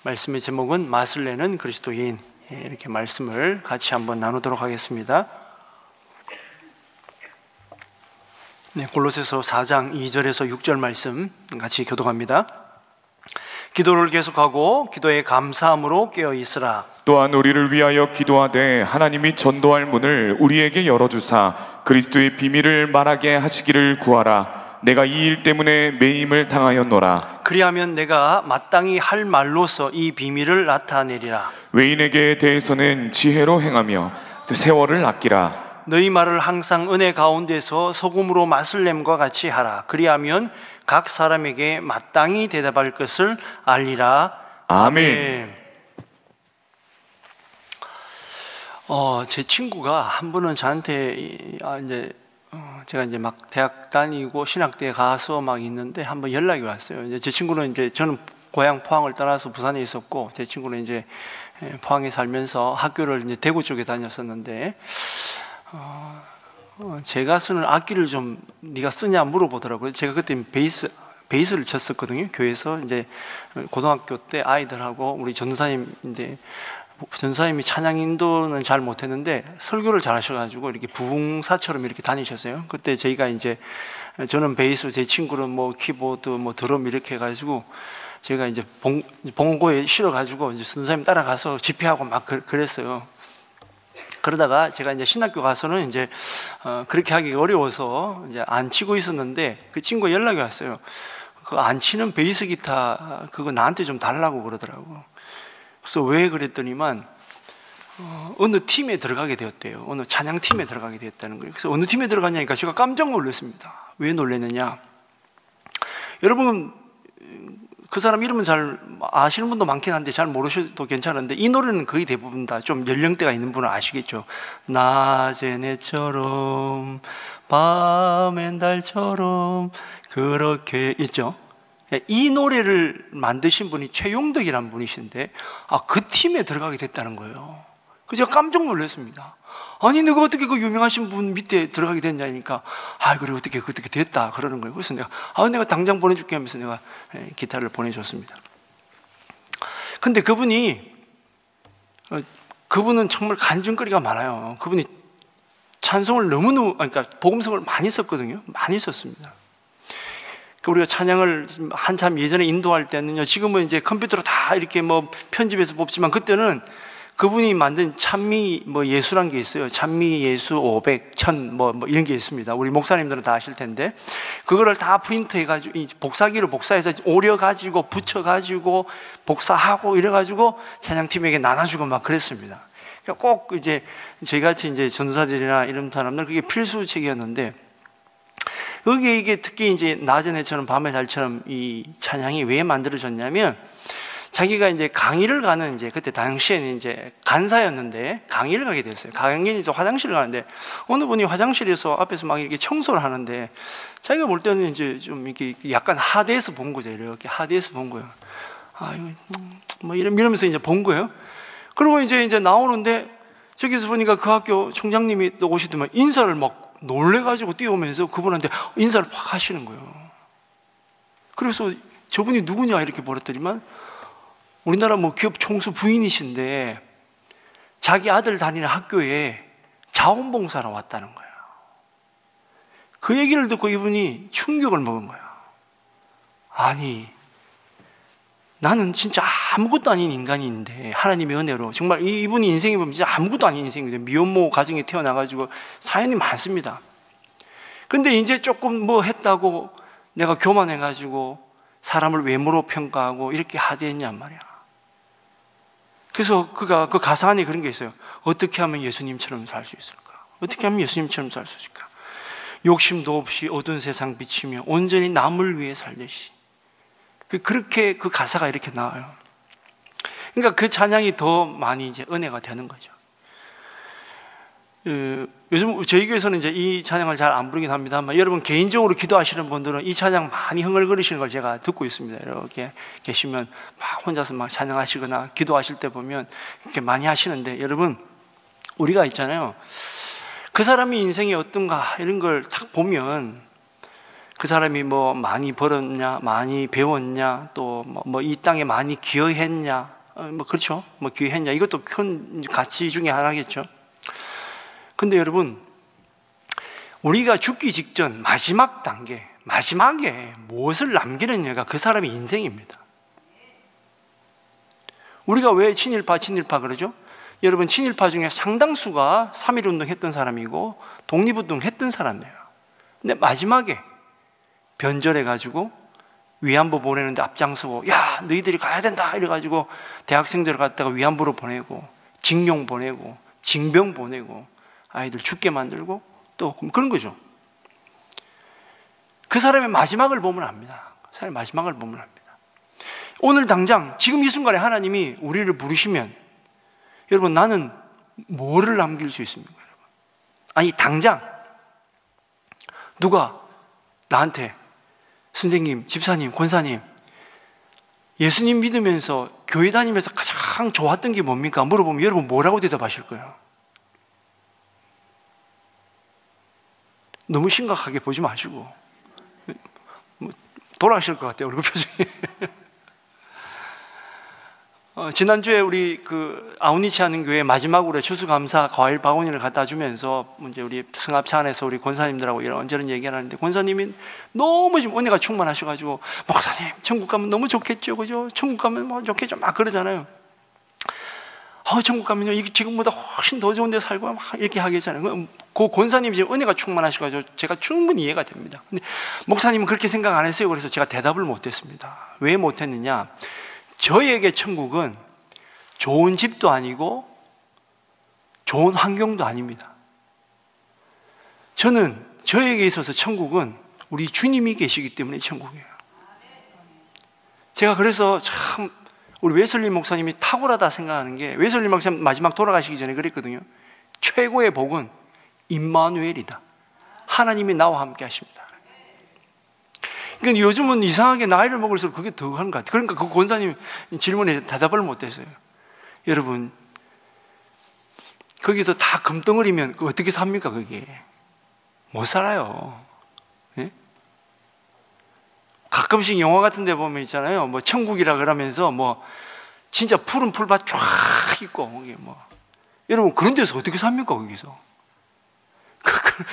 말씀의 제목은 맛을 내는 그리스도인. 이렇게 말씀을 같이 한번 나누도록 하겠습니다. 골로새서 4장 2절에서 6절 말씀 같이 교독합니다. 기도를 계속하고 기도에 감사함으로 깨어 있으라. 또한 우리를 위하여 기도하되 하나님이 전도할 문을 우리에게 열어주사 그리스도의 비밀을 말하게 하시기를 구하라. 내가 이 일 때문에 매임을 당하였노라. 그리하면 내가 마땅히 할 말로서 이 비밀을 나타내리라. 외인에게 대해서는 지혜로 행하며 세월을 아끼라. 너희 말을 항상 은혜 가운데서 소금으로 맛을 냄과 같이 하라. 그리하면 각 사람에게 마땅히 대답할 것을 알리라. 아멘. 제 친구가 한 분은 저한테 제가 이제 막 대학 다니고 신학대에 가서 막 있는데 한번 연락이 왔어요. 이제 제 친구는 저는 고향 포항을 떠나서 부산에 있었고, 제 친구는 이제 포항에 살면서 학교를 이제 대구 쪽에 다녔었는데, 제가 쓰는 악기를 좀 네가 쓰냐 물어보더라고요. 제가 그때 베이스를 쳤었거든요. 교회에서 이제 고등학교 때 아이들하고 우리 전도사님인데, 전사님이 찬양 인도는 잘 못했는데 설교를 잘 하셔가지고 이렇게 부흥사처럼 이렇게 다니셨어요. 그때 저희가 이제 저는 베이스, 제 친구는 뭐 키보드, 뭐 드럼 이렇게 해가지고 제가 이제 봉고에 실어가지고 이제 선생님 따라가서 집회하고 막 그랬어요. 그러다가 제가 이제 신학교 가서는 이제 그렇게 하기 어려워서 이제 안 치고 있었는데 그 친구가 연락이 왔어요. 그 안 치는 베이스 기타 그거 나한테 좀 달라고 그러더라고. 그래서 왜 그랬더니만 어느 팀에 들어가게 되었대요. 어느 찬양팀에 들어가게 되었다는 거예요. 그래서 어느 팀에 들어갔냐니까 제가 깜짝 놀랐습니다. 왜 놀랐느냐, 여러분 그 사람 이름은 잘 아시는 분도 많긴 한데 잘 모르셔도 괜찮은데 이 노래는 거의 대부분 다 좀 연령대가 있는 분은 아시겠죠. 낮엔 해처럼 밤엔 달처럼 그렇게 있죠. 이 노래를 만드신 분이 최용덕이라는 분이신데 그 팀에 들어가게 됐다는 거예요. 그래서 제가 깜짝 놀랐습니다. 아니 내가 어떻게 그 유명하신 분 밑에 들어가게 됐냐니까 그래 어떻게 됐다 그러는 거예요. 그래서 내가 당장 보내줄게 하면서 내가 기타를 보내줬습니다. 근데 그분은 정말 간증거리가 많아요. 그분이 찬송을 너무너무, 그러니까 복음성을 많이 썼거든요. 많이 썼습니다. 우리가 찬양을 한참 예전에 인도할 때는요, 지금은 이제 컴퓨터로 다 이렇게 뭐 편집해서 뽑지만 그때는 그분이 만든 찬미 예수란 게 있어요. 찬미 예수 500, 1000 이런 게 있습니다. 우리 목사님들은 다 아실 텐데 그거를 다 프린트해가지고 복사기로 복사해서 오려가지고 붙여가지고 복사하고 이래가지고 찬양팀에게 나눠주고 막 그랬습니다. 그러니까 꼭 이제 저희같이 이제 전도사들이나 이런 사람들 그게 필수책이었는데, 여기 이게 특히 이제 낮은 해처럼 밤의 달처럼 이 찬양이 왜 만들어졌냐면, 자기가 이제 강의를 가는, 이제 그때 당시에는 이제 간사였는데 강의를 가게 됐어요. 강의에서 화장실을 가는데 어느 분이 화장실에서 앞에서 막 이렇게 청소를 하는데 자기가 볼 때는 이제 좀 이렇게 약간 하대해서 본 거죠. 이렇게 하대해서 본 거예요. 이거 이러면서 이제 본 거예요. 그리고 이제 나오는데 저기서 보니까 그 학교 총장님이 또 오시더만 인사를 막 놀래가지고 뛰어오면서 그분한테 인사를 확 하시는 거예요. 그래서 저분이 누구냐 이렇게 물었더니만 우리나라 기업 총수 부인이신데 자기 아들 다니는 학교에 자원봉사로 왔다는 거예요. 그 얘기를 듣고 이분이 충격을 먹은 거예요. 아니, 나는 진짜 아무것도 아닌 인간인데 하나님의 은혜로 정말 이분이 인생에 보면 진짜 아무것도 아닌 인생인데 미혼모 가정에 태어나가지고 사연이 많습니다. 근데 이제 조금 했다고 내가 교만해가지고 사람을 외모로 평가하고 이렇게 하대했냔 말이야. 그래서 그 가사 안에 그런 게 있어요. 어떻게 하면 예수님처럼 살 수 있을까? 어떻게 하면 예수님처럼 살 수 있을까? 욕심도 없이 어두운 세상 비치며 온전히 남을 위해 살듯이. 그렇게 그 가사가 이렇게 나와요. 그러니까 그 찬양이 더 많이 이제 은혜가 되는 거죠. 요즘 저희 교회에서는 이제 이 찬양을 잘 안 부르긴 합니다만, 여러분 개인적으로 기도하시는 분들은 이 찬양 많이 흥얼거리시는 걸 제가 듣고 있습니다. 이렇게 계시면 막 혼자서 막 찬양하시거나 기도하실 때 보면 이렇게 많이 하시는데, 여러분 우리가 있잖아요, 그 사람이 인생이 어떤가 이런 걸 딱 보면 그 사람이 뭐 많이 벌었냐, 많이 배웠냐, 또 뭐 이 땅에 많이 기여했냐, 뭐 그렇죠. 뭐 기여했냐, 이것도 큰 가치 중에 하나겠죠. 근데 여러분, 우리가 죽기 직전 마지막 단계, 마지막에 무엇을 남기느냐가 그 사람의 인생입니다. 우리가 왜 친일파 그러죠? 여러분, 친일파 중에 상당수가 3.1운동 했던 사람이고 독립운동 했던 사람이에요. 근데 마지막에 변절해가지고 위안부 보내는데 앞장서고, 야, 너희들이 가야 된다 이래가지고 대학생들을 갖다가 위안부로 보내고, 징용 보내고, 징병 보내고, 아이들 죽게 만들고, 또 그런 거죠. 그 사람의 마지막을 보면 압니다. 그 사람의 마지막을 보면 압니다. 오늘 당장 지금 이 순간에 하나님이 우리를 부르시면, 여러분, 나는 뭐를 남길 수 있습니까? 여러분? 아니, 당장 누가 나한테 선생님, 집사님, 권사님, 예수님 믿으면서 교회 다니면서 가장 좋았던 게 뭡니까? 물어보면 여러분 뭐라고 대답하실 거예요? 너무 심각하게 보지 마시고, 돌아가실 것 같아요, 얼굴 표정이. 지난주에 우리 그 아우니치 하는 교회 마지막으로 추수감사 과일 바구니를 갖다 주면서 이제 우리 승합차 안에서 우리 권사님들하고 이런저런 얘기를 하는데, 권사님이 너무 지금 은혜가 충만하셔가지고, 목사님 천국 가면 너무 좋겠죠, 그죠? 천국 가면 뭐 좋겠죠, 막 그러잖아요. 천국 가면요, 이게 지금보다 훨씬 더 좋은 데 살고 막 이렇게 하겠잖아요. 그 권사님이 지금 은혜가 충만하셔가지고 제가 충분히 이해가 됩니다. 근데 목사님은 그렇게 생각 안 했어요. 그래서 제가 대답을 못했습니다. 왜 못했느냐? 저에게 천국은 좋은 집도 아니고 좋은 환경도 아닙니다. 저에게 있어서 천국은 우리 주님이 계시기 때문에 천국이에요. 제가 그래서 참 우리 웨슬리 목사님이 탁월하다 생각하는 게, 웨슬리 목사님 마지막 돌아가시기 전에 그랬거든요. 최고의 복은 임마누엘이다. 하나님이 나와 함께 하십니다. 그러니까 요즘은 이상하게 나이를 먹을수록 그게 더 하는 것 같아요. 그러니까 그 권사님 질문에 대답을 못했어요. 여러분, 거기서 다 금덩어리면 어떻게 삽니까? 그게 못 살아요. 예? 가끔씩 영화 같은 데 보면 있잖아요, 뭐 천국이라 그러면서 뭐 진짜 푸른 풀밭 쫙 있고, 뭐 여러분, 그런 데서 어떻게 삽니까? 거기서.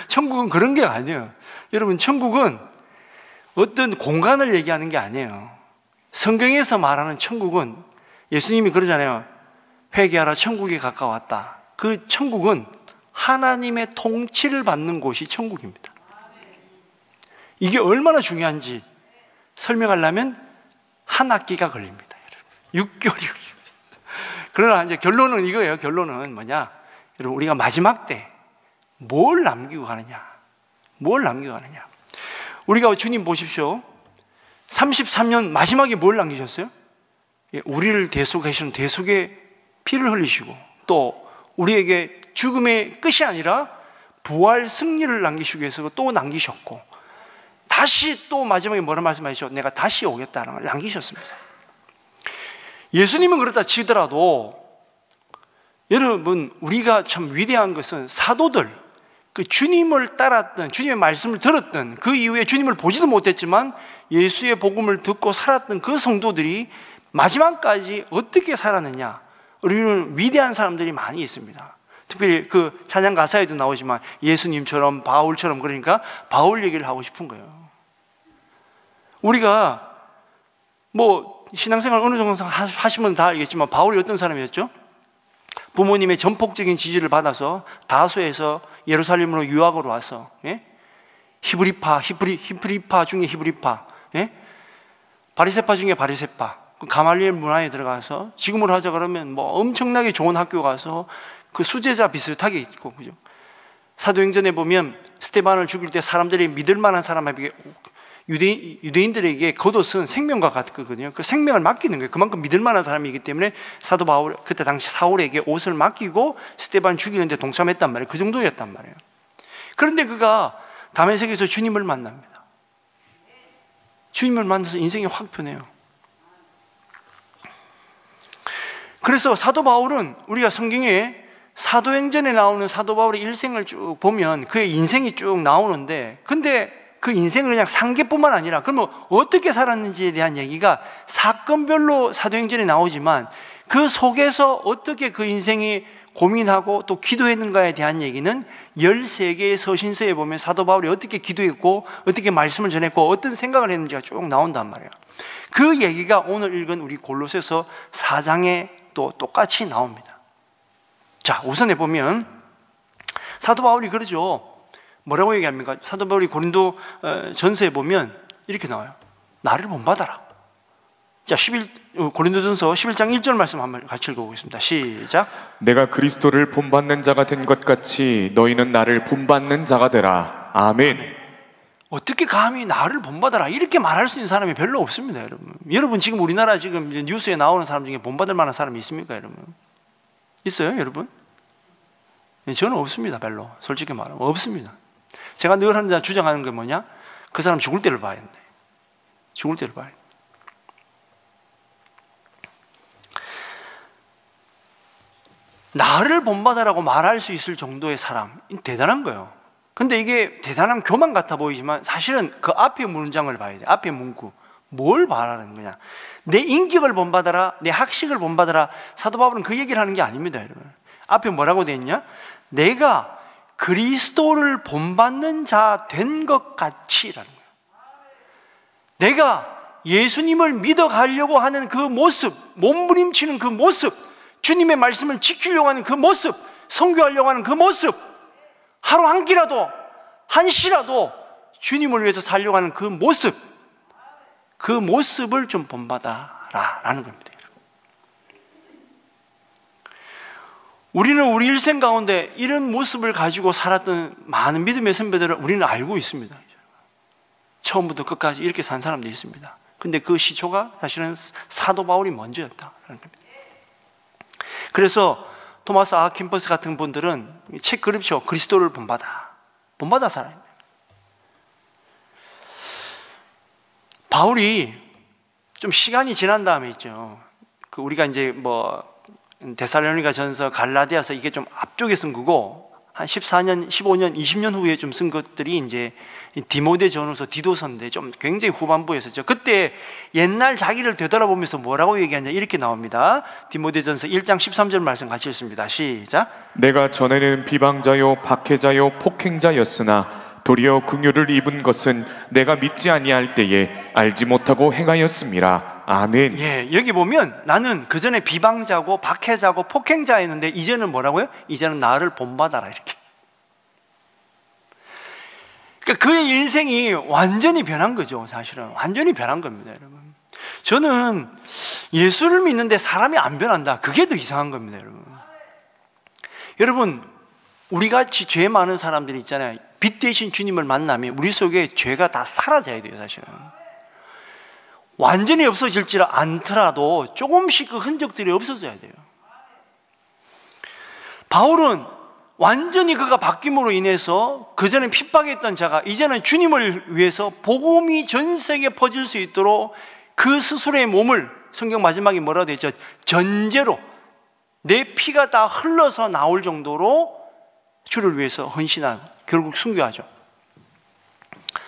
천국은 그런 게 아니에요. 여러분, 천국은 어떤 공간을 얘기하는 게 아니에요. 성경에서 말하는 천국은, 예수님이 그러잖아요. 회개하라, 천국이 가까웠다. 그 천국은 하나님의 통치를 받는 곳이 천국입니다. 이게 얼마나 중요한지 설명하려면 한 학기가 걸립니다. 6개월이 걸립니다. 그러나 이제 결론은 이거예요. 결론은 뭐냐? 여러분, 우리가 마지막 때 뭘 남기고 가느냐? 뭘 남기고 가느냐? 우리가 주님 보십시오. 33년 마지막에 뭘 남기셨어요? 우리를 대속하시는 대속의 피를 흘리시고, 또 우리에게 죽음의 끝이 아니라 부활 승리를 남기시기 위해서 또 남기셨고, 다시 또 마지막에 뭐라 말씀하셨죠? 내가 다시 오겠다는 걸 남기셨습니다. 예수님은 그렇다 치더라도, 여러분, 우리가 참 위대한 것은 사도들, 그 주님을 따랐던, 주님의 말씀을 들었던, 그 이후에 주님을 보지도 못했지만 예수의 복음을 듣고 살았던 그 성도들이 마지막까지 어떻게 살았느냐, 우리는 위대한 사람들이 많이 있습니다. 특별히 그 찬양 가사에도 나오지만 예수님처럼, 바울처럼, 그러니까 바울 얘기를 하고 싶은 거예요. 우리가 뭐 신앙생활 어느 정도 하시면 다 알겠지만, 바울이 어떤 사람이었죠? 부모님의 전폭적인 지지를 받아서 다소에서 예루살렘으로 유학으로 와서, 예? 히브리파 중에 히브리파, 예? 바리새파 중에 바리새파, 가말리엘 문화에 들어가서, 지금으로 하자 그러면 뭐 엄청나게 좋은 학교 가서 그 수제자 비슷하게 있고, 그죠? 사도행전에 보면 스데반을 죽일 때 사람들이 믿을 만한 사람에게, 유대인들에게 겉옷은 생명과 같거든요. 그 생명을 맡기는 거예요. 그만큼 믿을 만한 사람이기 때문에 사도 바울, 그때 당시 사울에게 옷을 맡기고 스데반 죽이는데 동참했단 말이에요. 그 정도였단 말이에요. 그런데 그가 다메섹에서 주님을 만납니다. 주님을 만나서 인생이 확 변해요. 그래서 사도 바울은, 우리가 성경에 사도행전에 나오는 사도 바울의 일생을 쭉 보면 그의 인생이 쭉 나오는데, 근데 그 인생을 그냥 산 게뿐만 아니라 그러면 어떻게 살았는지에 대한 얘기가 사건별로 사도행전에 나오지만 그 속에서 어떻게 그 인생이 고민하고 또 기도했는가에 대한 얘기는 13개의 서신서에 보면 사도 바울이 어떻게 기도했고 어떻게 말씀을 전했고 어떤 생각을 했는지가 쭉 나온단 말이에요. 그 얘기가 오늘 읽은 우리 골로새서 4장에 또 똑같이 나옵니다. 자, 우선 해보면 사도 바울이 그러죠. 뭐라고 얘기합니까? 사도 바울이 고린도 전서에 보면 이렇게 나와요. 나를 본받아라. 자, 고린도전서 11장 1절 말씀 한번 같이 읽어보겠습니다. 시작. 내가 그리스도를 본받는 자가 된 것 같이 너희는 나를 본받는 자가 되라. 아멘. 어떻게 감히 나를 본받아라 이렇게 말할 수 있는 사람이 별로 없습니다, 여러분. 여러분 지금 우리나라 지금 뉴스에 나오는 사람 중에 본받을 만한 사람이 있습니까, 여러분? 있어요, 여러분? 저는 없습니다, 별로. 솔직히 말하면 없습니다. 제가 늘 하는 주장하는 게 뭐냐? 그 사람 죽을 때를 봐야 된다. 죽을 때를 봐야 된다. 나를 본받아라고 말할 수 있을 정도의 사람, 대단한 거예요. 근데 이게 대단한 교만 같아 보이지만 사실은 그 앞에 문장을 봐야 돼. 앞에 문구. 뭘 말하는 거냐? 내 인격을 본받아라, 내 학식을 본받아라. 사도 바울은 그 얘기를 하는 게 아닙니다, 여러분. 앞에 뭐라고 돼 있냐? 내가 그리스도를 본받는 자 된 것 같이라는 거예요. 내가 예수님을 믿어가려고 하는 그 모습, 몸부림치는 그 모습, 주님의 말씀을 지키려고 하는 그 모습, 선교하려고 하는 그 모습, 하루 한 끼라도, 한 시라도 주님을 위해서 살려고 하는 그 모습, 그 모습을 좀 본받아라라는 겁니다. 우리는 우리 일생 가운데 이런 모습을 가지고 살았던 많은 믿음의 선배들을 우리는 알고 있습니다. 처음부터 끝까지 이렇게 산 사람들이 있습니다. 근데 그 시초가 사실은 사도 바울이 먼저였다라는 겁니다. 그래서 토마스 아킨퍼스 같은 분들은 책 그립죠. 그리스도를 본받아 살아야 돼요. 바울이 좀 시간이 지난 다음에 있죠. 그 우리가 이제 데살로니가 전서, 갈라디아서 이게 좀 앞쪽에 쓴 거고 한 14년, 15년, 20년 후에 좀 쓴 것들이 이제 디모데 전후서, 디도서인데 좀 굉장히 후반부에 썼죠. 그때 옛날 자기를 되돌아보면서 뭐라고 얘기하냐 이렇게 나옵니다. 디모데전서 1장 13절 말씀 같이 읽습니다. 시작. 내가 전에는 비방자요 박해자요 폭행자였으나 도리어 긍휼을 입은 것은 내가 믿지 아니할 때에 알지 못하고 행하였음이라. 아멘. 예, 여기 보면 나는 그 전에 비방자고 박해자고 폭행자였는데 이제는 뭐라고요? 이제는 나를 본받아라 이렇게. 그러니까 그의 인생이 완전히 변한 거죠. 사실은 완전히 변한 겁니다, 여러분. 저는 예수를 믿는데 사람이 안 변한다. 그게 더 이상한 겁니다, 여러분. 여러분, 우리같이 죄 많은 사람들이 있잖아요. 빛 대신 주님을 만나면 우리 속에 죄가 다 사라져야 돼요, 사실은. 완전히 없어질지 않더라도 조금씩 그 흔적들이 없어져야 돼요. 바울은 완전히 그가 바뀜으로 인해서 그전에 핍박했던 자가 이제는 주님을 위해서 복음이 전 세계에 퍼질 수 있도록 그 스스로의 몸을, 성경 마지막에 뭐라고 되어 있죠? 전제로 내 피가 다 흘러서 나올 정도로 주를 위해서 헌신하고 결국 순교하죠.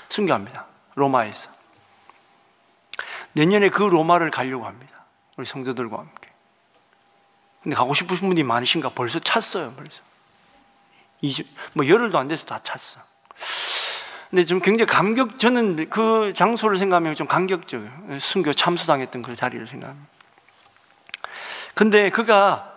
순교합니다. 로마에서. 내년에 그 로마를 가려고 합니다. 우리 성도들과 함께. 근데 가고 싶으신 분이 많으신가? 벌써 찼어요. 벌써. 열흘도 안 돼서 다 찼어. 근데 좀 굉장히 저는 그 장소를 생각하면 좀 감격적이에요. 순교 참수당했던 그 자리를 생각하면. 근데 그가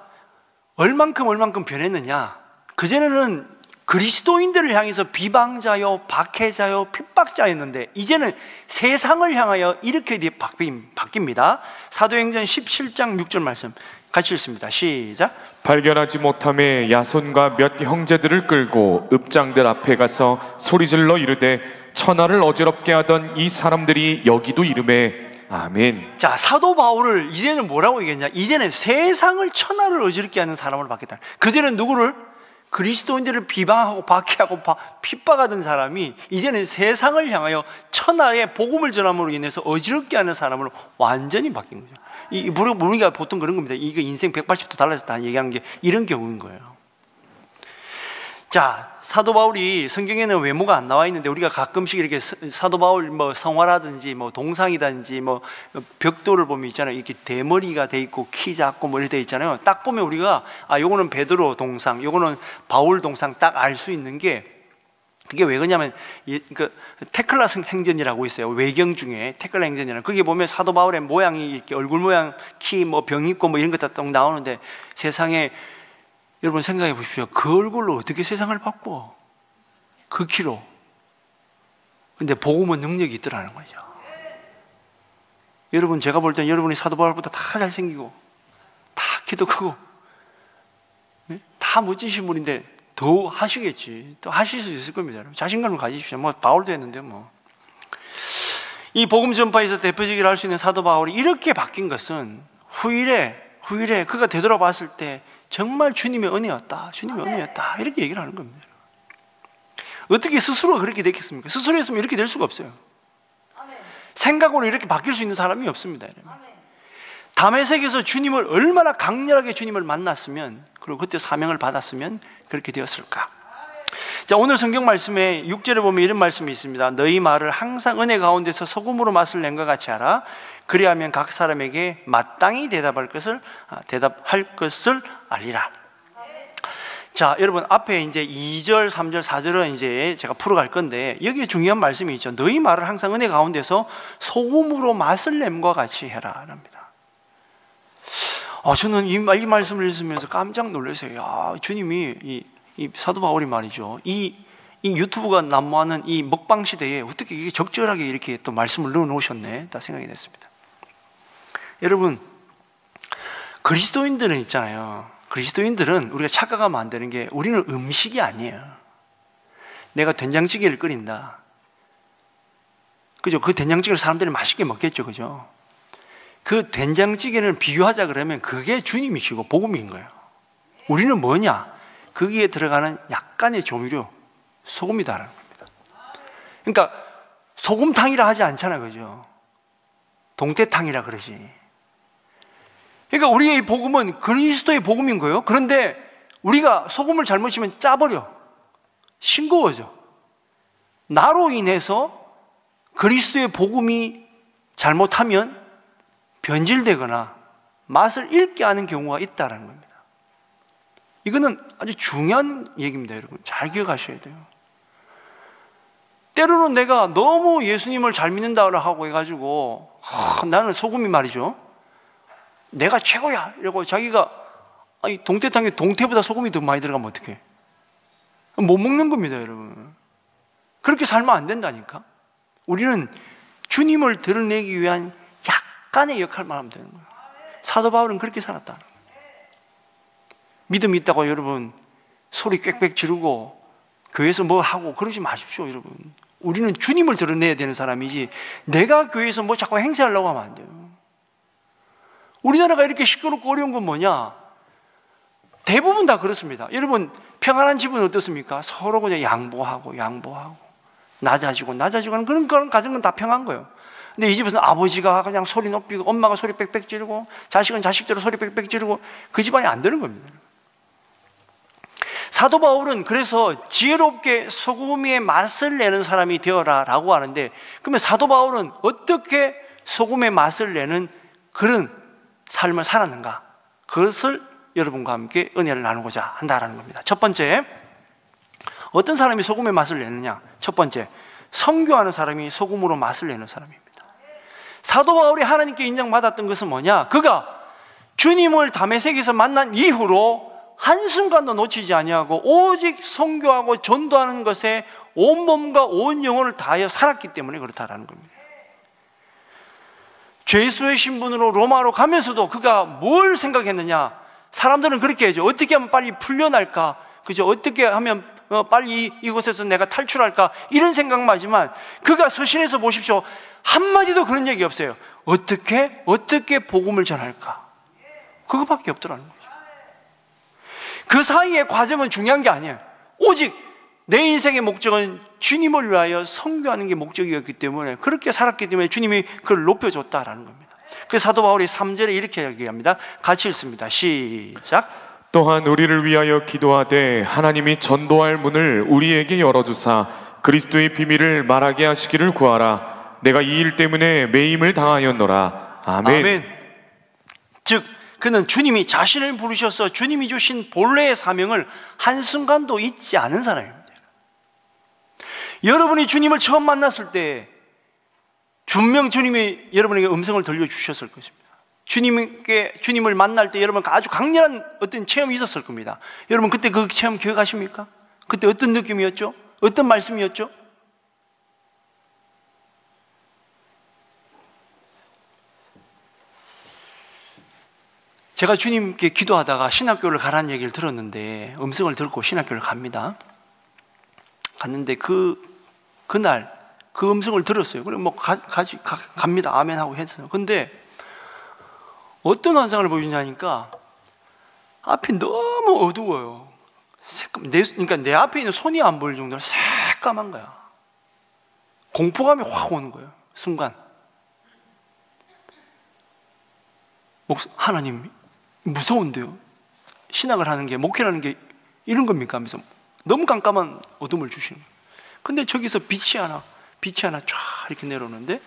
얼만큼 변했느냐? 그전에는 그리스도인들을 향해서 비방자요, 박해자요, 핍박자였는데 이제는 세상을 향하여 이렇게 바뀝니다. 사도행전 17장 6절 말씀 같이 읽습니다. 시작. 발견하지 못함에 야손과 몇 형제들을 끌고 읍장들 앞에 가서 소리질러 이르되 천하를 어지럽게 하던 이 사람들이 여기도 이르매. 아멘. 자, 사도 바울을 이제는 뭐라고 얘기했냐? 이제는 세상을 천하를 어지럽게 하는 사람으로 바뀌었다. 그전에는 누구를? 그리스도인들을 비방하고 박해하고 핍박하던 사람이 이제는 세상을 향하여 천하의 복음을 전함으로 인해서 어지럽게 하는 사람으로 완전히 바뀐 거죠. 우리가 보통 그런 겁니다. 이거 인생 180도 달라졌다 얘기하는 게 이런 경우인 거예요. 자, 사도 바울이 성경에는 외모가 안 나와 있는데 우리가 가끔씩 이렇게 사도 바울 뭐 성화라든지 뭐 동상이든지 뭐 벽돌을 보면 있잖아요. 이렇게 대머리가 돼 있고 키 작고 뭐 이렇게 돼 있잖아요. 딱 보면 우리가 요거는 베드로 동상, 요거는 바울 동상 딱 알 수 있는 게, 그게 왜 그러냐면 그 테클라 행전이라고 있어요. 외경 중에 테클라 행전이라는, 거기에 보면 사도 바울의 모양이 이렇게 얼굴 모양, 키, 뭐 병 있고 뭐 이런 것 다 딱 나오는데, 세상에 여러분 생각해 보십시오. 그 얼굴로 어떻게 세상을 바꿔? 그 키로. 근데 복음은 능력이 있더라는 거죠. 여러분, 제가 볼 땐 여러분이 사도 바울보다 다 잘생기고 다 키도 크고 다 멋지신 분인데 더 하시겠지. 또 하실 수 있을 겁니다. 여러분, 자신감을 가지십시오. 뭐 바울도 했는데 뭐. 이 복음 전파에서 대표적으로 할 수 있는 사도 바울이 이렇게 바뀐 것은 후일에 그가 되돌아봤을 때 정말 주님의 은혜였다, 주님의 은혜였다, 이렇게 얘기를 하는 겁니다. 어떻게 스스로가 그렇게 됐겠습니까? 스스로 했으면 이렇게 될 수가 없어요. 생각으로 이렇게 바뀔 수 있는 사람이 없습니다. 다메섹에서 주님을 얼마나 강렬하게 주님을 만났으면, 그리고 그때 사명을 받았으면 그렇게 되었을까? 자, 오늘 성경 말씀에 6절에 보면 이런 말씀이 있습니다. 너희 말을 항상 은혜 가운데서 소금으로 맛을 낸 것 같이 하라. 그리하면 각 사람에게 마땅히 대답할 것을 알리라. 자, 여러분, 앞에 이제 2절, 3절, 4절은 이제 제가 풀어갈 건데, 여기에 중요한 말씀이 있죠. 너희 말을 항상 은혜 가운데서 소금으로 맛을 냄과 같이 해라 합니다. 저는 이 말씀을 읽으면서 깜짝 놀랐어요. 야, 주님이 이 사도 바울이 말이죠, 이 유튜브가 난무하는 이 먹방 시대에 어떻게 이게 적절하게 이렇게 또 말씀을 넣어 놓으셨네, 다 생각이 됐습니다. 여러분, 그리스도인들은 있잖아요. 그리스도인들은 우리가 착각하면 안 되는 게, 우리는 음식이 아니에요. 내가 된장찌개를 끓인다, 그죠? 그 된장찌개를 사람들이 맛있게 먹겠죠, 그죠? 그 된장찌개를 비유하자 그러면 그게 주님이시고 복음인 거예요. 우리는 뭐냐? 거기에 들어가는 약간의 조미료, 소금이다라는 겁니다. 그러니까 소금탕이라 하지 않잖아요, 그죠? 동태탕이라 그러지. 그러니까 우리의 복음은 그리스도의 복음인 거예요. 그런데 우리가 소금을 잘못 치면 짜버려, 싱거워져. 나로 인해서 그리스도의 복음이 잘못하면 변질되거나 맛을 잃게 하는 경우가 있다는 겁니다. 이거는 아주 중요한 얘기입니다. 여러분, 잘 기억하셔야 돼요. 때로는 내가 너무 예수님을 잘 믿는다고 하고 해가지고 나는 소금이 말이죠, 내가 최고야 이러고 자기가, 동태탕에 동태보다 소금이 더 많이 들어가면 어떡해? 못 먹는 겁니다, 여러분. 그렇게 살면 안 된다니까. 우리는 주님을 드러내기 위한 약간의 역할만 하면 되는 거예요. 사도 바울은 그렇게 살았다. 믿음이 있다고 여러분 소리 꽥꽥 지르고 교회에서 뭐 하고 그러지 마십시오, 여러분. 우리는 주님을 드러내야 되는 사람이지, 내가 교회에서 뭐 자꾸 행세하려고 하면 안 돼요. 우리나라가 이렇게 시끄럽고 어려운 건 뭐냐? 대부분 다 그렇습니다. 여러분, 평안한 집은 어떻습니까? 서로 그냥 양보하고 낮아지고 하는 그런 가정은 다 평안한 거예요. 근데 이 집에서는 아버지가 그냥 소리 높이고 엄마가 소리 빽빽 지르고 자식은 자식대로 소리 빽빽 지르고 그 집안이 안 되는 겁니다. 사도 바울은 그래서 지혜롭게 소금의 맛을 내는 사람이 되어라 라고 하는데, 그러면 사도 바울은 어떻게 소금의 맛을 내는 그런 삶을 살았는가? 그것을 여러분과 함께 은혜를 나누고자 한다는 겁니다. 첫 번째, 어떤 사람이 소금의 맛을 내느냐? 첫 번째, 선교하는 사람이 소금으로 맛을 내는 사람입니다. 사도 바울이 하나님께 인정받았던 것은 뭐냐? 그가 주님을 다메섹에서 만난 이후로 한순간도 놓치지 아니하고 오직 선교하고 전도하는 것에 온 몸과 온 영혼을 다하여 살았기 때문에 그렇다라는 겁니다. 죄수의 신분으로 로마로 가면서도 그가 뭘 생각했느냐? 사람들은 그렇게 하죠. 어떻게 하면 빨리 풀려날까? 그죠? 어떻게 하면 빨리 이곳에서 내가 탈출할까? 이런 생각만 하지만 그가 서신에서 보십시오. 한마디도 그런 얘기 없어요. 어떻게 복음을 전할까? 그거밖에 없더라는 거죠. 그 사이의 과정은 중요한 게 아니에요. 오직 내 인생의 목적은 주님을 위하여 선교하는 게 목적이었기 때문에, 그렇게 살았기 때문에 주님이 그걸 높여줬다라는 겁니다. 그래서 사도 바울이 3절에 이렇게 얘기합니다. 같이 읽습니다. 시작. 또한 우리를 위하여 기도하되 하나님이 전도할 문을 우리에게 열어주사 그리스도의 비밀을 말하게 하시기를 구하라. 내가 이 일 때문에 매임을 당하였노라. 아멘. 아멘. 즉 그는 주님이 자신을 부르셔서 주님이 주신 본래의 사명을 한순간도 잊지 않은 사람입니다. 여러분이 주님을 처음 만났을 때 분명 주님이 여러분에게 음성을 들려주셨을 것입니다. 주님을 만날 때 여러분 아주 강렬한 어떤 체험이 있었을 겁니다. 여러분 그때 그 체험 기억하십니까? 그때 어떤 느낌이었죠? 어떤 말씀이었죠? 제가 주님께 기도하다가 신학교를 가라는 얘기를 들었는데 음성을 듣고 신학교를 갑니다. 갔는데 그날 그 음성을 들었어요. 그래 갑니다. 아멘 하고 했어요. 근데 어떤 환상을 보이냐니까 앞이 너무 어두워요. 그러니까 내 앞에 있는 손이 안 보일 정도로 새까만 거야. 공포감이 확 오는 거예요. 순간. 하나님 무서운데요. 신학을 하는 게, 목회라는 게 이런 겁니까? 하면서 너무 깜깜한 어둠을 주시는 거예요. 근데 저기서 빛이 하나 쫙 이렇게 내려오는데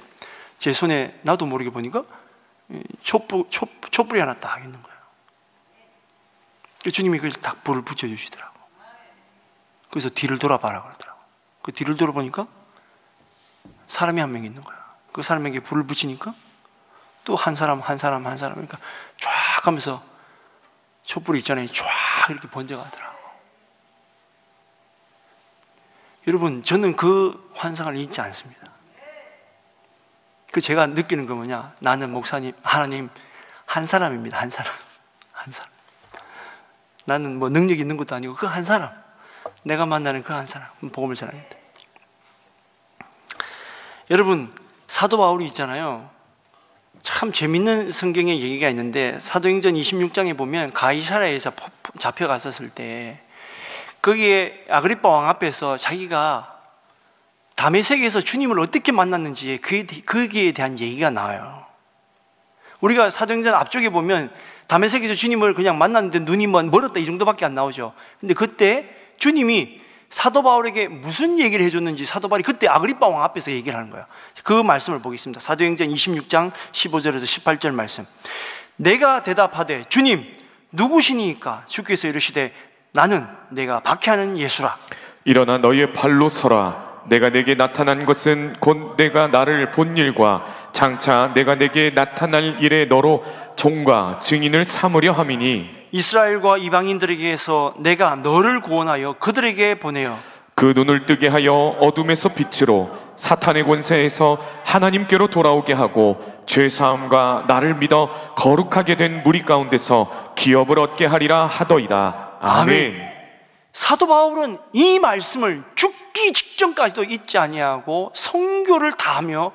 제 손에 나도 모르게 보니까 촛불이 하나 딱 있는 거예요. 주님이 그걸 딱 불을 붙여주시더라고. 그래서 뒤를 돌아봐라 그러더라고. 그 뒤를 돌아보니까 사람이 한 명 있는 거야. 그 사람에게 불을 붙이니까 또 한 사람 그러니까 쫙 하면서 촛불이 있잖아요. 쫙 이렇게 번져가더라고. 여러분 저는 그 환상을 잊지 않습니다. 그 제가 느끼는 거 뭐냐, 나는 목사님, 하나님 한 사람입니다. 한 사람. 나는 뭐 능력이 있는 것도 아니고 그 한 사람, 내가 만나는 그 한 사람 복음을 전하겠다. 여러분 사도 바울이 있잖아요. 참 재밌는 성경의 얘기가 있는데 사도행전 26장에 보면 가이사랴에서 잡혀갔었을 때 거기에 아그리빠 왕 앞에서 자기가 다메섹에서 주님을 어떻게 만났는지 거기에 대한 얘기가 나와요. 우리가 사도행전 앞쪽에 보면 다메섹에서 주님을 그냥 만났는데 눈이 멀었다 이 정도밖에 안 나오죠. 근데 그때 주님이 사도 바울에게 무슨 얘기를 해줬는지 사도 바울이 그때 아그리빠 왕 앞에서 얘기를 하는 거예요. 그 말씀을 보겠습니다. 사도행전 26장 15절에서 18절 말씀. 내가 대답하되 주님 누구시니까? 주께서 이르시되 나는 내가 박해하는 예수라. 일어나 너희의 발로 서라. 내가 내게 나타난 것은 곧 내가 나를 본 일과 장차 내가 내게 나타날 일에 너로 종과 증인을 삼으려 함이니 이스라엘과 이방인들에게서 내가 너를 구원하여 그들에게 보내어 그 눈을 뜨게 하여 어둠에서 빛으로 사탄의 권세에서 하나님께로 돌아오게 하고 죄사함과 나를 믿어 거룩하게 된 무리 가운데서 기업을 얻게 하리라 하더이다. 아멘. 사도 바울은 이 말씀을 죽기 직전까지도 잊지 아니하고 선교를 다하며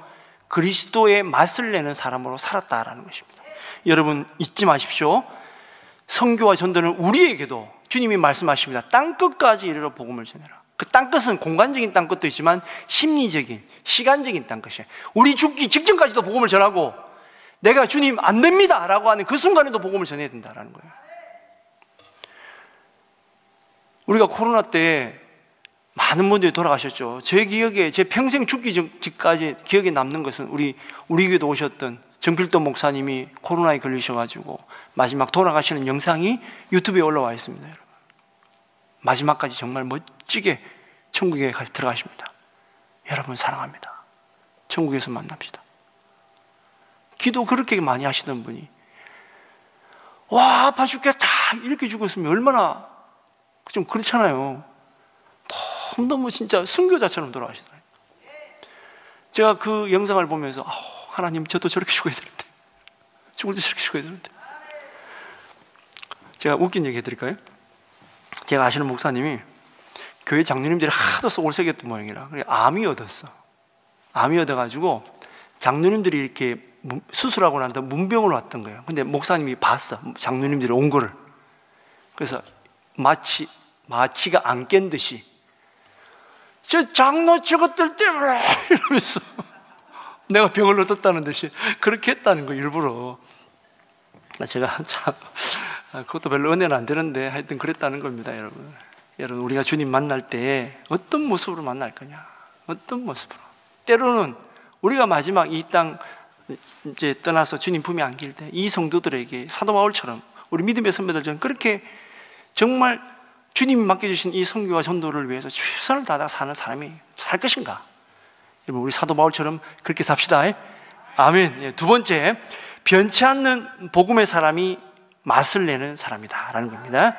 그리스도의 맛을 내는 사람으로 살았다라는 것입니다. 여러분 잊지 마십시오. 선교와 전도는 우리에게도 주님이 말씀하십니다. 땅끝까지 이르러 복음을 전해라. 그 땅끝은 공간적인 땅끝도 있지만 심리적인, 시간적인 땅끝이에요. 우리 죽기 직전까지도 복음을 전하고 내가 주님 안 됩니다 라고 하는 그 순간에도 복음을 전해야 된다는 거예요. 우리가 코로나 때 많은 분들이 돌아가셨죠. 제 기억에, 제 평생 죽기 전까지 기억에 남는 것은 우리 교회도 오셨던 정필도 목사님이 코로나에 걸리셔가지고 마지막 돌아가시는 영상이 유튜브에 올라와 있습니다. 여러분. 마지막까지 정말 멋지게 천국에 들어가십니다. 여러분 사랑합니다. 천국에서 만납시다. 기도 그렇게 많이 하시던 분이 와 아파 죽겠다 이렇게 죽었으면 얼마나 좀 그렇잖아요. 너무 진짜 순교자처럼 돌아가시더라고요. 제가 그 영상을 보면서 하나님 저도 저렇게 죽어야 되는데, 죽을 때 저렇게 죽어야 되는데. 제가 웃긴 얘기 해드릴까요? 제가 아시는 목사님이 교회 장로님들이 하도 올새겼던 모양이라 그래 암이 얻었어. 암이 얻어가지고 장로님들이 이렇게 수술하고 난 다음에 문병으로 왔던 거예요. 근데 목사님이 봤어, 장로님들이 온 거를. 그래서 마치가 안 깬 듯이 저 장로 저것들 때문에 이러면서 내가 병을 얻었다는 듯이 그렇게 했다는 거 일부러. 제가 참 그것도 별로 은혜는 안 되는데 하여튼 그랬다는 겁니다, 여러분. 여러분, 우리가 주님 만날 때 어떤 모습으로 만날 거냐? 어떤 모습으로? 때로는 우리가 마지막 이 땅 이제 떠나서 주님 품에 안길 때 이 성도들에게 사도 바울처럼 우리 믿음의 선배들처럼 그렇게 정말 주님이 맡겨주신 이 선교와 전도를 위해서 최선을 다하다 사는 사람이 살 것인가? 여러분, 우리 사도 바울처럼 그렇게 삽시다. 아멘. 두 번째, 변치 않는 복음의 사람이 맛을 내는 사람이다 라는 겁니다.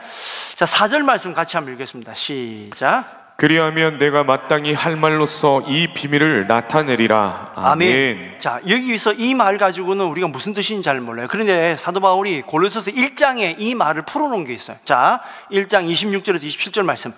자, 4절 말씀 같이 한번 읽겠습니다. 시작. 그리하면 내가 마땅히 할 말로써 이 비밀을 나타내리라. 아멘. 자, 여기서 이 말 가지고는 우리가 무슨 뜻인지 잘 몰라요. 그런데 사도 바울이 골로새서 1장에 이 말을 풀어놓은 게 있어요. 자, 1장 26절에서 27절 말씀.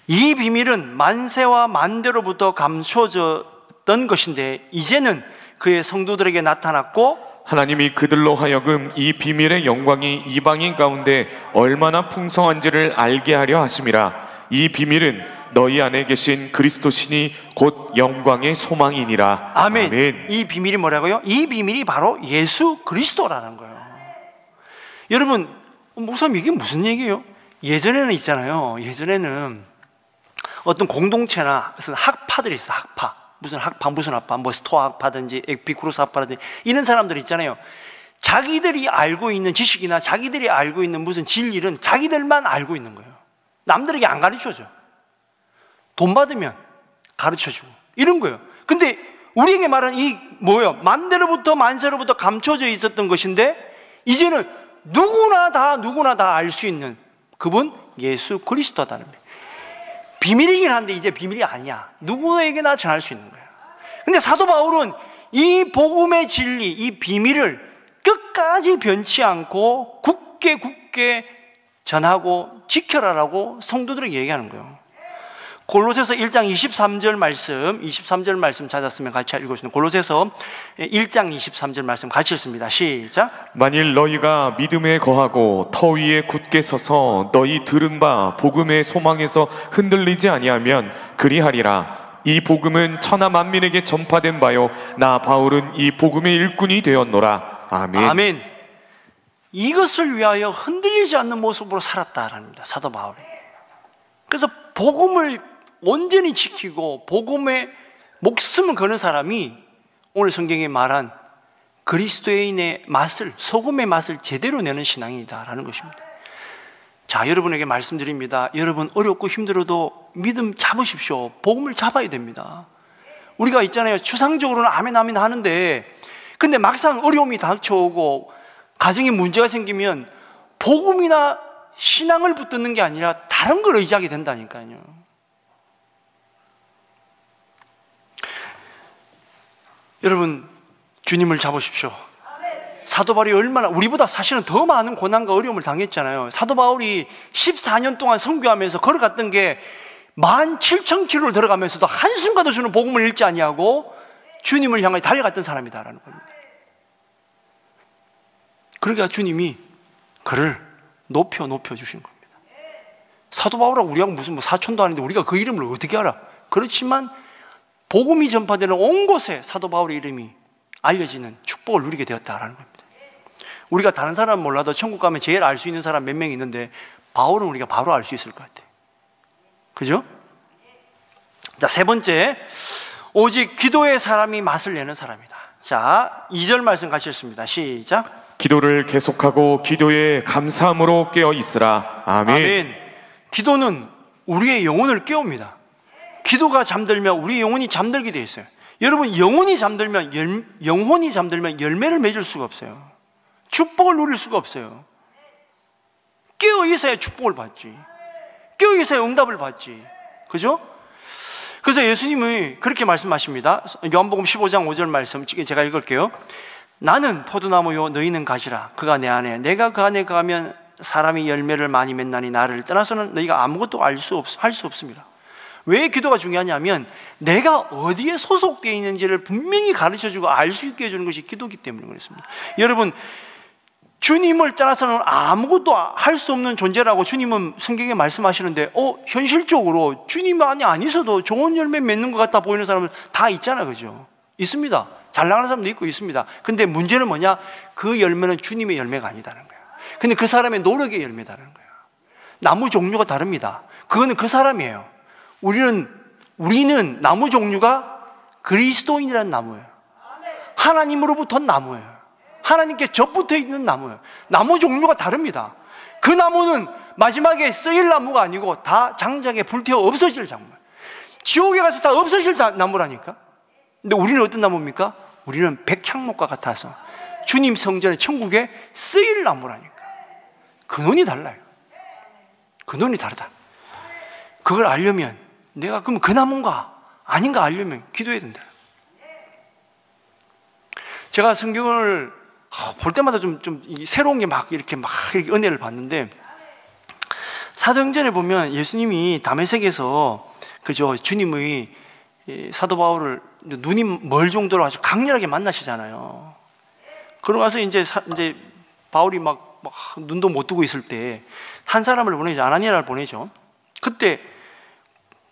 이 비밀은 만세와 만대로부터 감춰졌던 것인데 이제는 그의 성도들에게 나타났고 하나님이 그들로 하여금 이 비밀의 영광이 이방인 가운데 얼마나 풍성한지를 알게 하려 하심이라. 이 비밀은 너희 안에 계신 그리스도 신이 곧 영광의 소망이니라. 아멘. 아멘. 이 비밀이 뭐라고요? 이 비밀이 바로 예수 그리스도라는 거예요. 여러분, 목사님 이게 무슨 얘기예요? 예전에는 있잖아요. 예전에는 어떤 공동체나 무슨 학파들이 있어. 학파. 무슨 학파, 무슨 학파, 뭐 스토아 학파든지 에피쿠로스 학파든지 이런 사람들 있잖아요. 자기들이 알고 있는 지식이나 자기들이 알고 있는 무슨 진리는 자기들만 알고 있는 거예요. 남들에게 안 가르쳐줘. 돈 받으면 가르쳐주고 이런 거예요. 근데 우리에게 말하는 이 뭐예요? 만대로부터 만세로부터 감춰져 있었던 것인데 이제는 누구나 다 알 수 있는 그분 예수 그리스도다는 거예요. 비밀이긴 한데 이제 비밀이 아니야. 누구에게나 전할 수 있는 거예요. 근데 사도 바울은 이 복음의 진리, 이 비밀을 끝까지 변치 않고 굳게 전하고 지켜라라고 성도들에게 얘기하는 거예요. 골로새서 1장 23절 말씀 찾았으면 같이 읽어주세요. 골로새서 1장 23절 말씀 같이 읽습니다. 시작. 만일 너희가 믿음에 거하고 터 위에 굳게 서서 너희 들은 바 복음의 소망에서 흔들리지 아니하면 그리하리라. 이 복음은 천하 만민에게 전파된 바요 나 바울은 이 복음의 일꾼이 되었노라. 아멘. 아멘. 이것을 위하여 흔들리지 않는 모습으로 살았다라는 겁니다, 사도 바울이. 그래서 복음을 온전히 지키고 복음에 목숨을 거는 사람이 오늘 성경에 말한 그리스도인의 맛을, 소금의 맛을 제대로 내는 신앙이다라는 것입니다. 자, 여러분에게 말씀드립니다. 여러분 어렵고 힘들어도 믿음 잡으십시오. 복음을 잡아야 됩니다. 우리가 있잖아요, 추상적으로는 아멘 아멘 하는데 근데 막상 어려움이 닥쳐오고 가정에 문제가 생기면 복음이나 신앙을 붙드는 게 아니라 다른 걸 의지하게 된다니까요. 여러분, 주님을 잡으십시오. 사도 바울이 얼마나 우리보다 사실은 더 많은 고난과 어려움을 당했잖아요. 사도 바울이 14년 동안 선교하면서 걸어갔던 게 17,000km를 들어가면서도 한순간도 주는 복음을 잃지 아니하고 주님을 향해 달려갔던 사람이다라는 겁니다. 그러니까 주님이 그를 높여 주신 겁니다. 사도 바울하고 우리하고 무슨 사촌도 아닌데 우리가 그 이름을 어떻게 알아? 그렇지만 복음이 전파되는 온 곳에 사도 바울의 이름이 알려지는 축복을 누리게 되었다라는 겁니다. 우리가 다른 사람 몰라도 천국 가면 제일 알 수 있는 사람 몇 명 있는데 바울은 우리가 바로 알 수 있을 것 같아요. 그죠? 자, 세 번째, 오직 기도의 사람이 맛을 내는 사람이다. 자, 2절 말씀 같이 읽습니다. 시작. 기도를 계속하고 기도에 감사함으로 깨어 있으라. 아멘. 아멘. 기도는 우리의 영혼을 깨웁니다. 기도가 잠들면 우리 영혼이 잠들게 되어 있어요. 여러분, 영혼이 잠들면 열매를 맺을 수가 없어요. 축복을 누릴 수가 없어요. 깨어 있어야 축복을 받지. 깨어 있어야 응답을 받지. 그죠? 그래서 예수님이 그렇게 말씀하십니다. 요한복음 15장 5절 말씀 제가 읽을게요. 나는 포도나무요 너희는 가지라. 그가 내 안에 내가 그 안에 가면 사람이 열매를 많이 맺나니 나를 떠나서는 너희가 아무것도 할 수 없습니다. 왜 기도가 중요하냐면 내가 어디에 소속되어 있는지를 분명히 가르쳐주고 알 수 있게 해주는 것이 기도이기 때문에 그렇습니다. 여러분, 주님을 떠나서는 아무것도 할 수 없는 존재라고 주님은 성경에 말씀하시는데 현실적으로 주님 안에 안 있어도 좋은 열매 맺는 것 같아 보이는 사람은 다 있잖아요. 그죠? 있습니다. 잘 나가는 사람도 있고 있습니다. 근데 문제는 뭐냐? 그 열매는 주님의 열매가 아니다는 거예요. 근데 그 사람의 노력의 열매다라는 거예요. 나무 종류가 다릅니다. 그거는 그 사람이에요. 우리는 나무 종류가 그리스도인이라는 나무예요. 하나님으로부터 나무예요. 하나님께 접붙어 있는 나무예요. 나무 종류가 다릅니다. 그 나무는 마지막에 쓰일 나무가 아니고 다 장작에 불태워 없어질 나무예요. 지옥에 가서 다 없어질 나무라니까. 근데 우리는 어떤 나무입니까? 우리는 백향목과 같아서 주님 성전의 천국에 쓰일 나무라니까. 근원이 달라요. 근원이 다르다. 그걸 알려면 내가 그럼 그 나무인가 아닌가 알려면 기도해야 된다. 제가 성경을 볼 때마다 좀 새로운 게 막 이렇게 은혜를 받는데, 사도행전에 보면 예수님이 다메섹에서 그죠, 주님의 사도 바울을 눈이 멀 정도로 아주 강렬하게 만나시잖아요. 그러고 나서 이제 바울이 막 눈도 못 뜨고 있을 때 한 사람을 보내죠. 아나니아를 보내죠. 그때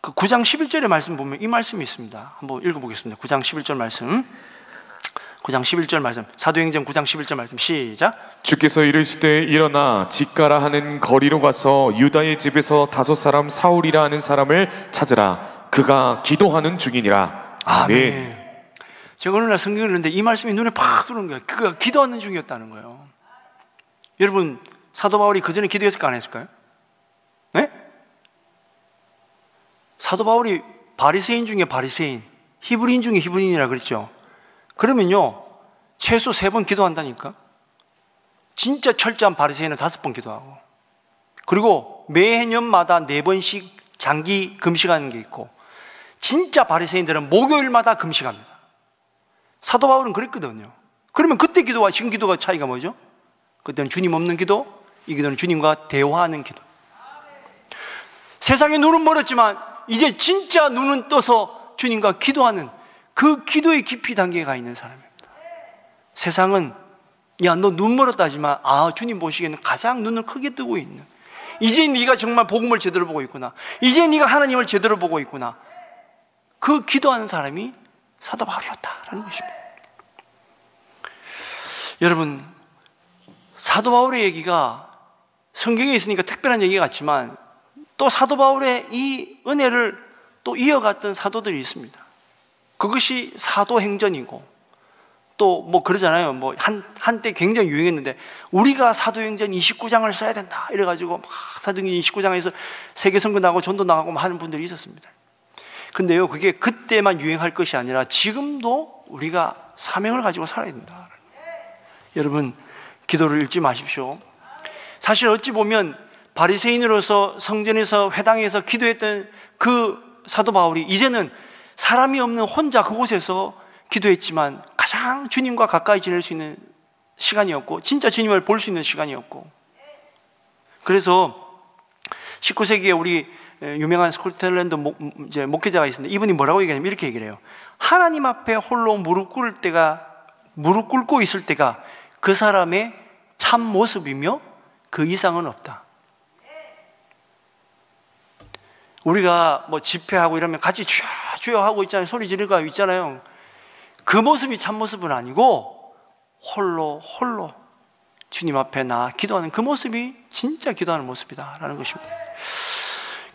그 9장 11절의 말씀 보면 이 말씀이 있습니다. 한번 읽어보겠습니다. 9장 11절 말씀. 9장 11절 말씀, 사도행전 9장 11절 말씀, 시작. 주께서 이르시되 일어나 직가라 하는 거리로 가서 유다의 집에서 5 사울이라 하는 사람을 찾으라. 그가 기도하는 중이니라. 아멘. 제가 어느 날 성경을 읽는데 이 말씀이 눈에 팍 들어오는 거예요. 그가 기도하는 중이었다는 거예요. 여러분, 사도 바울이 그 전에 기도했을까 안 했을까요? 네? 사도 바울이 바리새인 중에 바리새인, 히브리인 중에 히브리인이라 그랬죠. 그러면요, 최소 3번 기도한다니까. 진짜 철저한 바리새인은 5번 기도하고, 그리고 매해년마다 4번씩 장기 금식하는 게 있고, 진짜 바리새인들은 목요일마다 금식합니다. 사도 바울은 그랬거든요. 그러면 그때 기도와 지금 기도가 차이가 뭐죠? 그때는 주님 없는 기도, 이 기도는 주님과 대화하는 기도. 세상에 눈은 멀었지만 이제 진짜 눈은 떠서 주님과 기도하는 그 기도의 깊이 단계가 있는 사람입니다. 세상은 야, 너 눈 멀었다 하지만 주님 보시기에는 가장 눈을 크게 뜨고 있는, 이제 네가 정말 복음을 제대로 보고 있구나, 이제 네가 하나님을 제대로 보고 있구나, 그 기도하는 사람이 사도 바울이었다라는 것입니다. 여러분, 사도 바울의 얘기가 성경에 있으니까 특별한 얘기 같지만 또 사도 바울의 이 은혜를 또 이어갔던 사도들이 있습니다. 그것이 사도행전이고, 또 뭐 그러잖아요. 뭐 한때 굉장히 유행했는데 우리가 사도행전 29장을 써야 된다 이래가지고 막 사도행전 29장에서 세계 선교 나가고 전도 나가고 하는 분들이 있었습니다. 근데요, 그게 그때만 유행할 것이 아니라 지금도 우리가 사명을 가지고 살아야 된다. 여러분, 기도를 잃지 마십시오. 사실 어찌 보면 바리새인으로서 성전에서 회당에서 기도했던 그 사도 바울이 이제는 사람이 없는 혼자 그곳에서 기도했지만 가장 주님과 가까이 지낼 수 있는 시간이었고, 진짜 주님을 볼 수 있는 시간이었고, 그래서 19세기에 우리 유명한 스코틀랜드 목회자가 있었는데 이분이 뭐라고 얘기하냐면 이렇게 얘기를 해요. 하나님 앞에 홀로 무릎 꿇고 있을 때가 그 사람의 참 모습이며 그 이상은 없다. 우리가 뭐 집회하고 이러면 같이 주여 하고 있잖아요. 소리 지르고 있잖아요. 그 모습이 참 모습은 아니고 홀로 주님 앞에 기도하는 그 모습이 진짜 기도하는 모습이다라는 것입니다.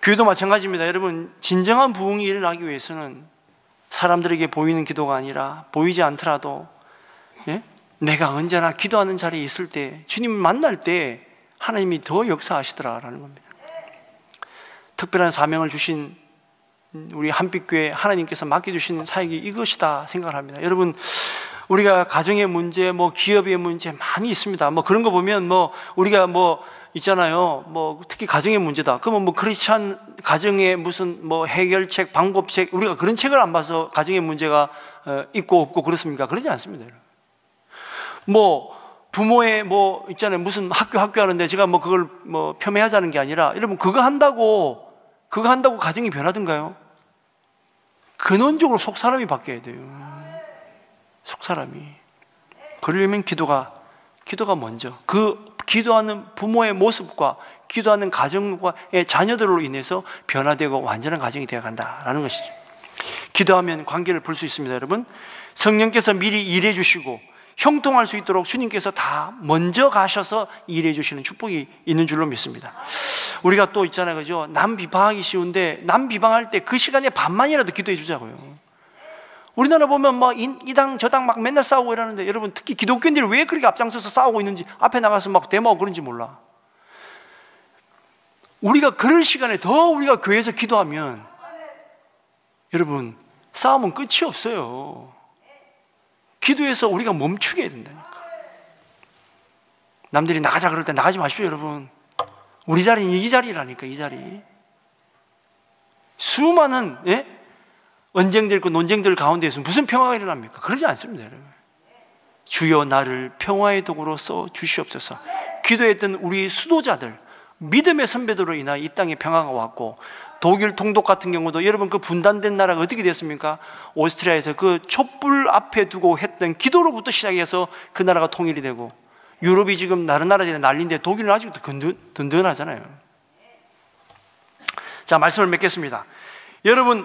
교회도 마찬가지입니다. 여러분, 진정한 부흥이 일어나기 위해서는 사람들에게 보이는 기도가 아니라 보이지 않더라도 내가 언제나 기도하는 자리에 있을 때, 주님을 만날 때 하나님이 더 역사하시더라라는 겁니다. 특별한 사명을 주신 우리 한빛교회 하나님께서 맡겨주신 사역이 이것이다 생각을 합니다. 여러분, 우리가 가정의 문제, 뭐 기업의 문제 많이 있습니다. 뭐 그런 거 보면 뭐 우리가 뭐 있잖아요. 뭐 특히 가정의 문제다. 그러면 뭐 크리스찬 가정의 무슨 뭐 해결책, 방법책, 우리가 그런 책을 안 봐서 가정의 문제가 있고 없고 그렇습니까? 그러지 않습니다. 여러분. 뭐 부모의 뭐 있잖아요. 무슨 학교 하는데 제가 뭐 그걸 뭐 폄훼하자는 게 아니라, 여러분, 그거 한다고 가정이 변하던가요? 근원적으로 속 사람이 바뀌어야 돼요. 속 사람이. 그러려면 기도가 먼저, 그 기도하는 부모의 모습과 기도하는 가정과의 자녀들로 인해서 변화되고 완전한 가정이 되어 간다라는 것이죠. 기도하면 관계를 볼 수 있습니다. 여러분, 성령께서 미리 일해 주시고 형통할 수 있도록 주님께서 다 먼저 가셔서 일해 주시는 축복이 있는 줄로 믿습니다. 우리가 또 있잖아요, 그죠? 남 비방하기 쉬운데 남 비방할 때 그 시간에 반만이라도 기도해 주자고요. 우리나라 보면 막 이 당 저 당 막 맨날 싸우고 이러는데, 여러분 특히 기독교인들이 왜 그렇게 앞장서서 싸우고 있는지, 앞에 나가서 막 데모하고 그런지 몰라. 우리가 그럴 시간에 더 우리가 교회에서 기도하면 여러분 싸움은 끝이 없어요. 기도해서 우리가 멈추게 해야 된다니까. 남들이 나가자 그럴 때 나가지 마십시오, 여러분. 우리 자리는 이 자리라니까, 이 자리. 수많은 언쟁들 있고 논쟁들 가운데에서 무슨 평화가 일어납니까? 그러지 않습니다, 여러분. 주여 나를 평화의 도구로 써 주시옵소서. 기도했던 우리 수도자들, 믿음의 선배들로 인하여 이 땅에 평화가 왔고, 독일 통독 같은 경우도 여러분 그 분단된 나라가 어떻게 됐습니까? 오스트리아에서 그 촛불 앞에 두고 했던 기도로부터 시작해서 그 나라가 통일이 되고, 유럽이 지금 나라나라에 난리인데 독일은 아직도 든든하잖아요. 자, 말씀을 맺겠습니다. 여러분,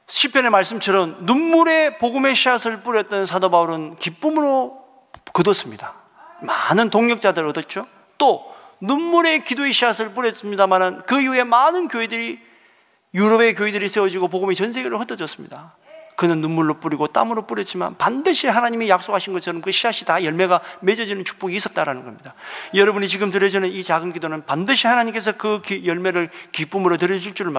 시편의 말씀처럼 눈물의 복음의 씨앗을 뿌렸던 사도 바울은 기쁨으로 거뒀습니다. 많은 동력자들을 얻었죠. 또 눈물의 기도의 씨앗을 뿌렸습니다만 그 이후에 많은 교회들이, 유럽의 교회들이 세워지고 복음이 전 세계로 흩어졌습니다. 그는 눈물로 뿌리고 땀으로 뿌렸지만 반드시 하나님이 약속하신 것처럼 그 씨앗이 다 열매가 맺어지는 축복이 있었다는 겁니다. 여러분이 지금 드려지는 이 작은 기도는 반드시 하나님께서 그 열매를 기쁨으로 드려줄 줄을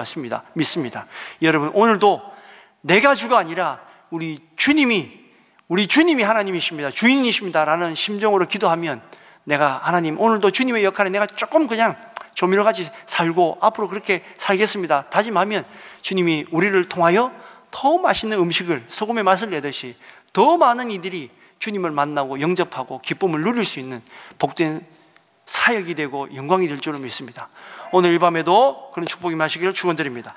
믿습니다. 여러분, 오늘도 내가 주가 아니라 우리 주님이 하나님이십니다, 주인이십니다 라는 심정으로 기도하면, 내가 하나님 오늘도 주님의 역할에 내가 조금 그냥 조미료같이 살고 앞으로 그렇게 살겠습니다 다짐하면, 주님이 우리를 통하여 더 맛있는 음식을, 소금의 맛을 내듯이 더 많은 이들이 주님을 만나고 영접하고 기쁨을 누릴 수 있는 복된 사역이 되고 영광이 될 줄로 믿습니다. 오늘 이 밤에도 그런 축복이 마시기를 축원드립니다.